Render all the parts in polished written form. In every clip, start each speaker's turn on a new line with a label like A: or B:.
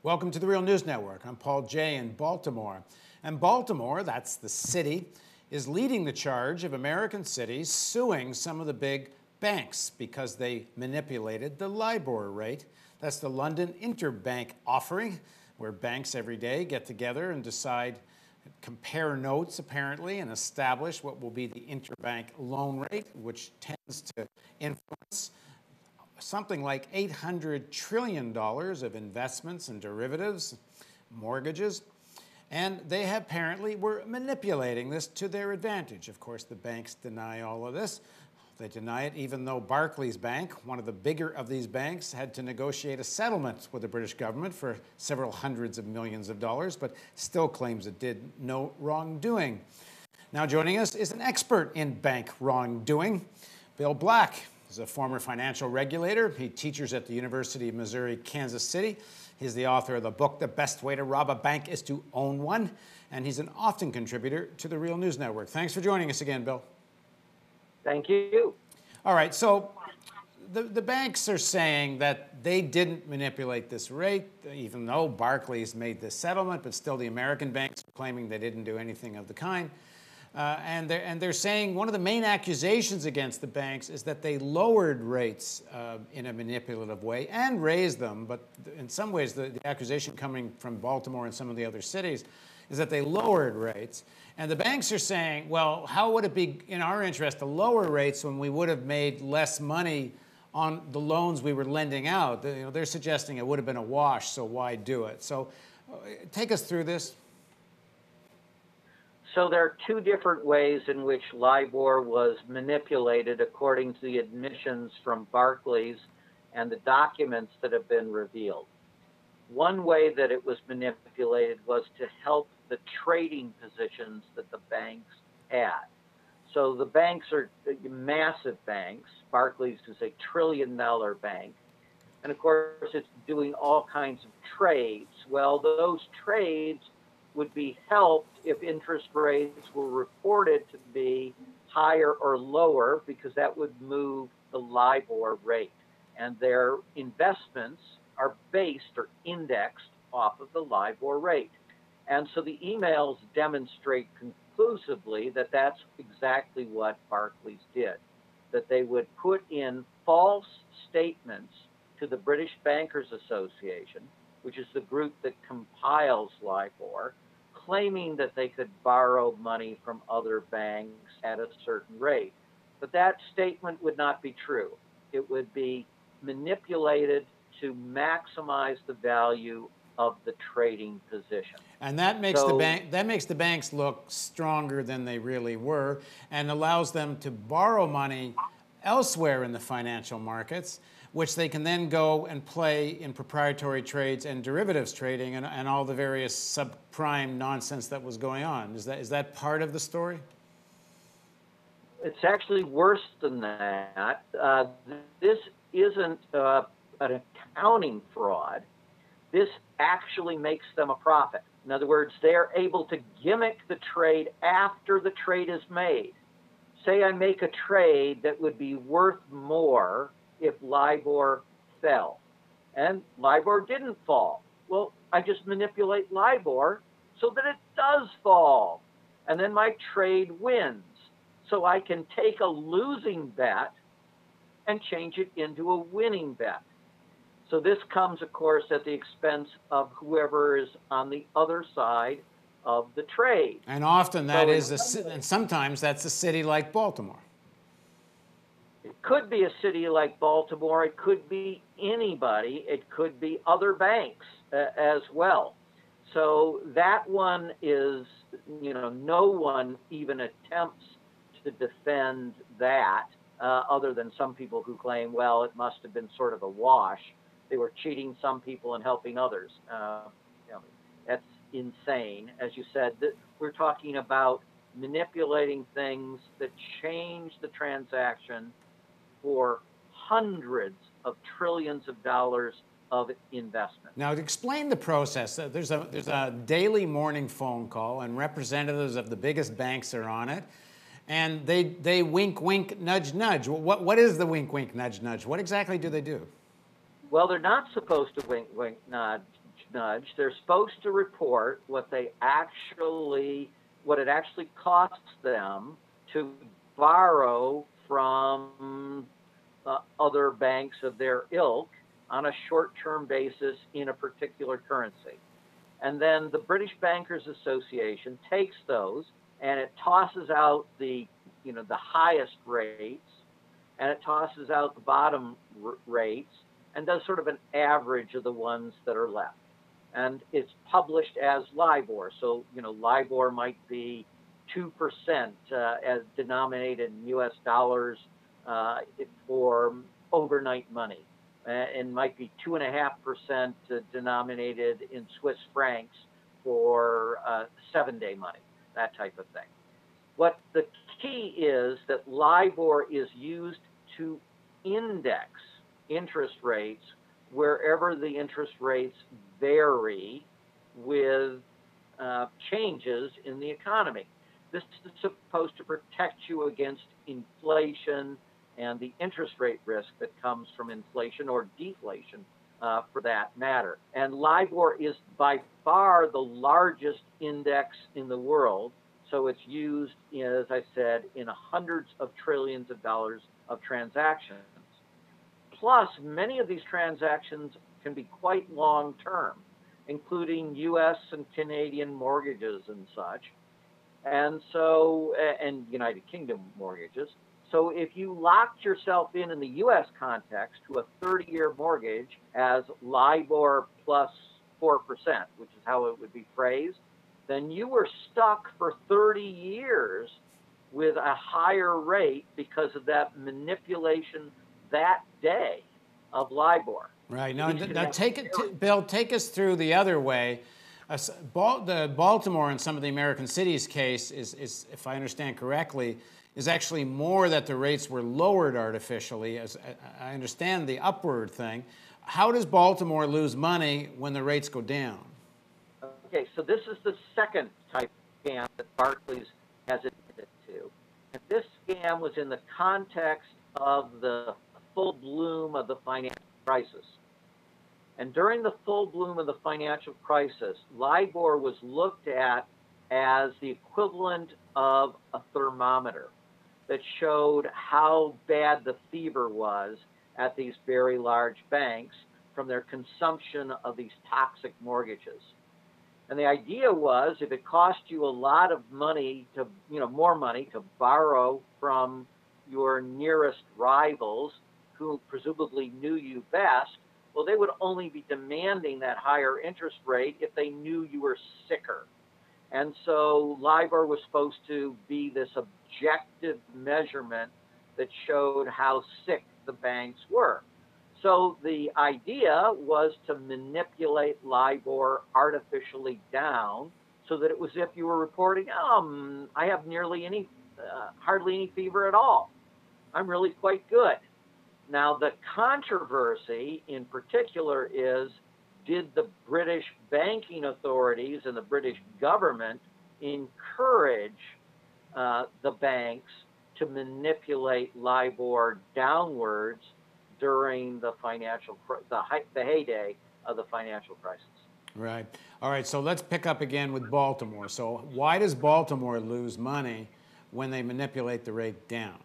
A: Welcome to the Real News Network. I'm Paul Jay in Baltimore. And Baltimore, that's the city, is leading the charge of American cities suing some of the big banks because they manipulated the LIBOR rate. That's the London Interbank Offering, where banks every day get together and decide, compare notes apparently, and establish what will be the interbank loan rate, which tends to influence something like $800 trillion of investments and derivatives, mortgages, and they apparently were manipulating this to their advantage. Of course, the banks deny all of this. They deny it even though Barclays Bank, one of the bigger of these banks, had to negotiate a settlement with the British government for several hundreds of millions of dollars, but still claims it did no wrongdoing. Now joining us is an expert in bank wrongdoing, Bill Black. He's a former financial regulator. He teaches at the University of Missouri, Kansas City. He's the author of the book, The Best Way to Rob a Bank is to Own One. And he's an often contributor to the Real News Network. Thanks for joining us again, Bill.
B: Thank you.
A: All right, so the banks are saying that they didn't manipulate this rate, even though Barclays made this settlement, but still the American banks are claiming they didn't do anything of the kind. And they're saying one of the main accusations against the banks is that they lowered rates in a manipulative way and raised them. But in some ways, the accusation coming from Baltimore and some of the other cities is that they lowered rates. And the banks are saying, well, how would it be in our interest to lower rates when we would have made less money on the loans we were lending out? They're suggesting it would have been a wash, so why do it? So take us through this.
B: So there are two different ways in which LIBOR was manipulated according to the admissions from Barclays and the documents that have been revealed. One way that it was manipulated was to help the trading positions that the banks had. So the banks are massive banks. Barclays is a $1 trillion bank. And of course, it's doing all kinds of trades. Well, those trades would be helped if interest rates were reported to be higher or lower, because that would move the LIBOR rate. And their investments are based or indexed off of the LIBOR rate. And so the emails demonstrate conclusively that that's exactly what Barclays did, that they would put in false statements to the British Bankers Association, which is the group that compiles LIBOR, claiming that they could borrow money from other banks at a certain rate. But that statement would not be true. It would be manipulated to maximize the value of the trading position.
A: And that makes the banks look stronger than they really were and allows them to borrow money elsewhere in the financial markets, which they can then go and play in proprietary trades and derivatives trading and all the various subprime nonsense that was going on. Is that part of the story?
B: It's actually worse than that. This isn't an accounting fraud. This actually makes them a profit. In other words, they're able to gimmick the trade after the trade is made. Say I make a trade that would be worth more if LIBOR fell, and LIBOR didn't fall. Well, I just manipulate LIBOR so that it does fall, and then my trade wins. So I can take a losing bet and change it into a winning bet. So this comes, of course, at the expense of whoever is on the other side of the trade.
A: And often that and sometimes that's a city like Baltimore.
B: It could be a city like Baltimore. It could be anybody. It could be other banks as well. So that one is, no one even attempts to defend that other than some people who claim, well, it must have been sort of a wash. They were cheating some people and helping others. That's insane. As you said, we're talking about manipulating things that change the transaction for hundreds of trillions of dollars of investment.
A: Now, to explain the process, there's a daily morning phone call, and representatives of the biggest banks are on it, and they wink, wink, nudge, nudge. What is the wink, wink, nudge, nudge? What exactly do they do?
B: Well, they're not supposed to wink, wink, nudge, nudge. They're supposed to report what it actually costs them to borrow from other banks of their ilk on a short-term basis in a particular currency. And then the British Bankers Association takes those and it tosses out the highest rates, and it tosses out the bottom rates and does sort of an average of the ones that are left. And it's published as LIBOR. So, LIBOR might be 2% as denominated in US dollars for overnight money. And might be 2.5% denominated in Swiss francs for 7-day money, that type of thing. What the key is that LIBOR is used to index interest rates wherever the interest rates vary with changes in the economy. This is supposed to protect you against inflation and the interest rate risk that comes from inflation or deflation, for that matter. And LIBOR is by far the largest index in the world, so it's used, as I said, in hundreds of trillions of dollars of transactions. Plus, many of these transactions can be quite long-term, including U.S. and Canadian mortgages and such, and United Kingdom mortgages. So if you locked yourself in the U.S. context to a 30-year mortgage as LIBOR plus 4%, which is how it would be phrased, then you were stuck for 30 years with a higher rate because of that manipulation that day of LIBOR.
A: Right. Now Bill, take us through the other way. The Baltimore and some of the American cities case is, if I understand correctly, is actually more that the rates were lowered artificially. As I understand the upward thing. How does Baltimore lose money when the rates go down?
B: Okay, so this is the second type of scam that Barclays has admitted to. And this scam was in the context of the full bloom of the financial crisis. And during the full bloom of the financial crisis, LIBOR was looked at as the equivalent of a thermometer that showed how bad the fever was at these very large banks from their consumption of these toxic mortgages. And the idea was, if it cost you a lot of money to, more money to borrow from your nearest rivals who presumably knew you best, well, they would only be demanding that higher interest rate if they knew you were sicker. And so LIBOR was supposed to be this objective measurement that showed how sick the banks were. So the idea was to manipulate LIBOR artificially down so that it was as if you were reporting, I have hardly any fever at all. I'm really quite good. Now, the controversy in particular is, did the British banking authorities and the British government encourage the banks to manipulate LIBOR downwards during the heyday of the financial crisis?
A: Right. All right, so let's pick up again with Baltimore. So why does Baltimore lose money when they manipulate the rate down?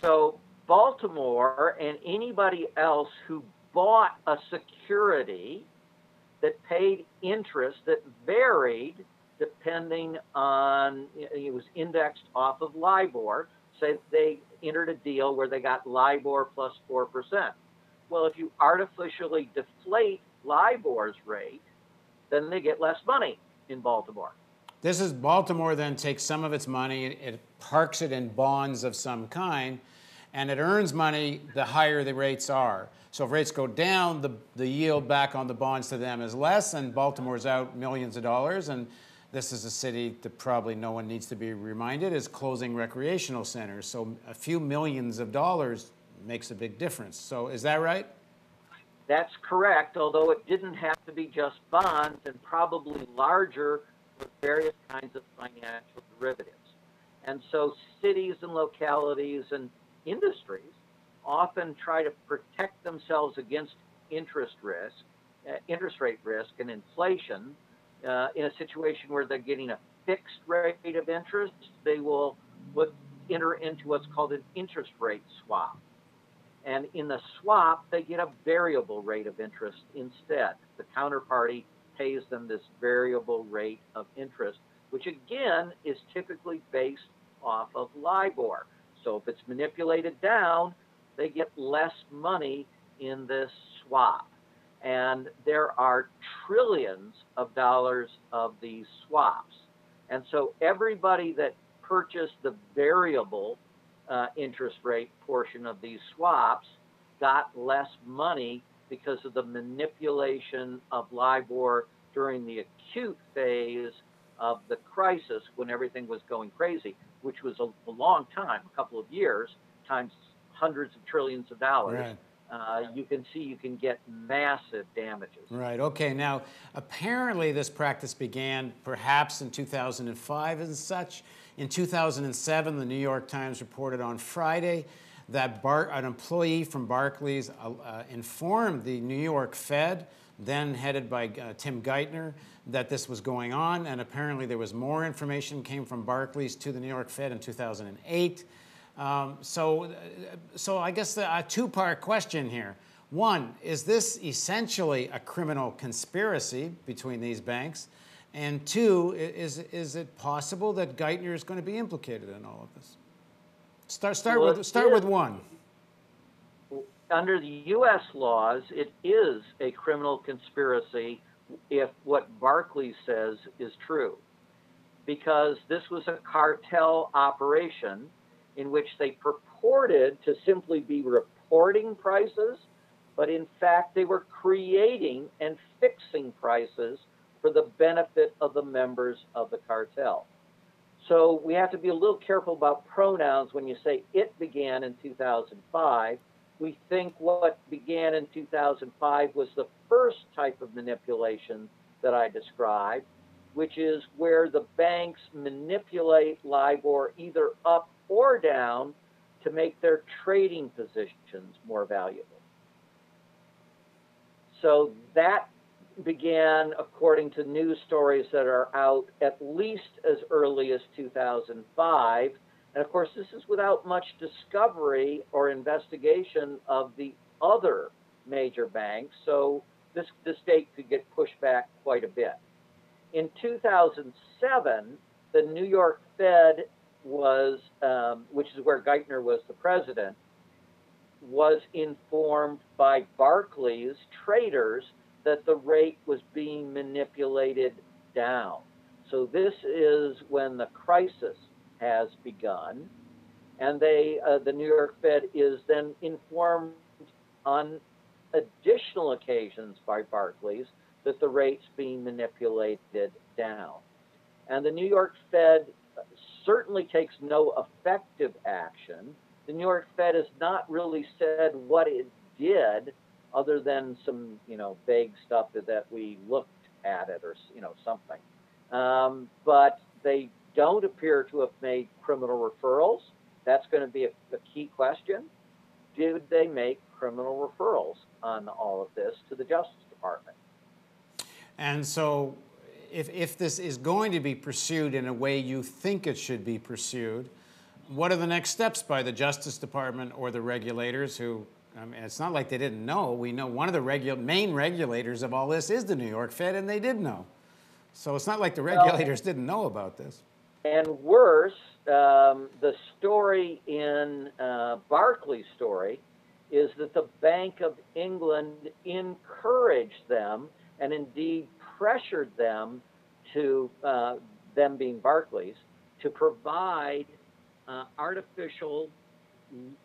B: So Baltimore and anybody else who bought a security that paid interest that varied depending on, it was indexed off of LIBOR. Say they entered a deal where they got LIBOR plus 4%. Well, if you artificially deflate LIBOR's rate, then they get less money in Baltimore.
A: This is Baltimore then takes some of its money, it parks it in bonds of some kind, and it earns money the higher the rates are. So if rates go down, the yield back on the bonds to them is less, and Baltimore's out millions of dollars. And this is a city that probably no one needs to be reminded is closing recreational centers. So a few millions of dollars makes a big difference. So is that right?
B: That's correct, although it didn't have to be just bonds, and probably larger with various kinds of financial derivatives. And so cities and localities and industries often try to protect themselves against interest risk interest rate risk and inflation. In a situation where they're getting a fixed rate of interest, they will enter into what's called an interest rate swap. And in the swap, they get a variable rate of interest instead. The counterparty pays them this variable rate of interest, which again is typically based off of LIBOR. So if it's manipulated down, they get less money in this swap. And there are trillions of dollars of these swaps. And so everybody that purchased the variable interest rate portion of these swaps got less money because of the manipulation of LIBOR during the acute phase of the crisis when everything was going crazy, which was a long time, a couple of years, times hundreds of trillions of dollars.
A: Right.
B: You can see you can get massive damages.
A: Right. Okay. Now, apparently this practice began perhaps in 2005 and such. In 2007, the New York Times reported on Friday that an employee from Barclays informed the New York Fed, then headed by Tim Geithner, that this was going on. And apparently there was more information came from Barclays to the New York Fed in 2008. So I guess a two-part question here. One, is this essentially a criminal conspiracy between these banks? And two, is it possible that Geithner is going to be implicated in all of this? Start with one.
B: Under the U.S. laws, it is a criminal conspiracy if what Barclays says is true, because this was a cartel operation in which they purported to simply be reporting prices, but in fact they were creating and fixing prices for the benefit of the members of the cartel. So we have to be a little careful about pronouns when you say it began in 2005. We think what began in 2005 was the first type of manipulation that I described, which is where the banks manipulate LIBOR either up or down to make their trading positions more valuable. So that began, according to news stories that are out, at least as early as 2005. And of course, this is without much discovery or investigation of the other major banks. So this date could get pushed back quite a bit. In 2007, the New York Fed was, which is where Geithner was the president, was informed by Barclays traders that the rate was being manipulated down. So this is when the crisis has begun, and the New York Fed is then informed on additional occasions by Barclays that the rate's being manipulated down. And the New York Fed certainly takes no effective action. The New York Fed has not really said what it did, other than some, vague stuff that we looked at it or, something. But they don't appear to have made criminal referrals. That's going to be a key question. Did they make criminal referrals on all of this to the Justice Department?
A: And so if this is going to be pursued in a way you think it should be pursued, what are the next steps by the Justice Department or the regulators who, I mean, it's not like they didn't know. We know one of the main regulators of all this is the New York Fed, and they did know. So it's not like the regulators didn't know about this.
B: And worse, the story in Barclays' story is that the Bank of England encouraged them and indeed pressured them to, them being Barclays, to provide artificially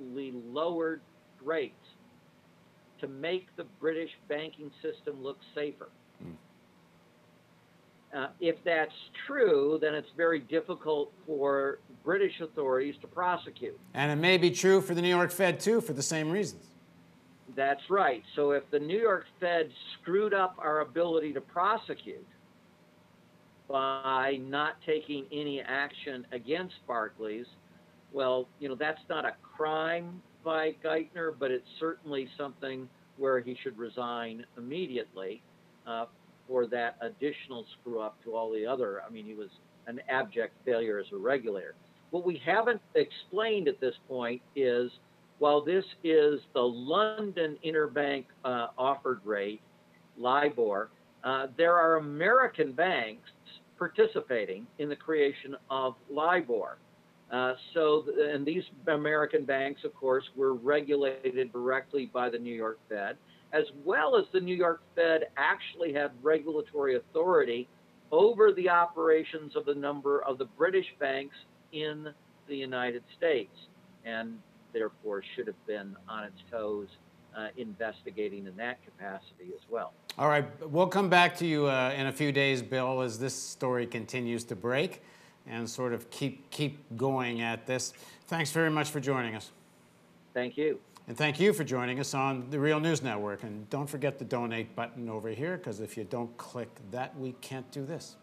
B: lowered rates to make the British banking system look safer. If that's true, then it's very difficult for British authorities to prosecute.
A: And it may be true for the New York Fed, too, for the same reasons.
B: That's right. So if the New York Fed screwed up our ability to prosecute by not taking any action against Barclays, well, that's not a crime by Geithner, but it's certainly something where he should resign immediately for that additional screw up to all the other. I mean, he was an abject failure as a regulator. What we haven't explained at this point is, while this is the London interbank offered rate, LIBOR, there are American banks participating in the creation of LIBOR. And these American banks, of course, were regulated directly by the New York Fed, as well as the New York Fed actually had regulatory authority over the operations of a number of the British banks in the United States, and therefore should have been on its toes investigating in that capacity as well.
A: All right, we'll come back to you in a few days, Bill, as this story continues to break and sort of keep going at this. Thanks very much for joining us.
B: Thank you.
A: And thank you for joining us on the Real News Network. And don't forget the donate button over here, because if you don't click that, we can't do this.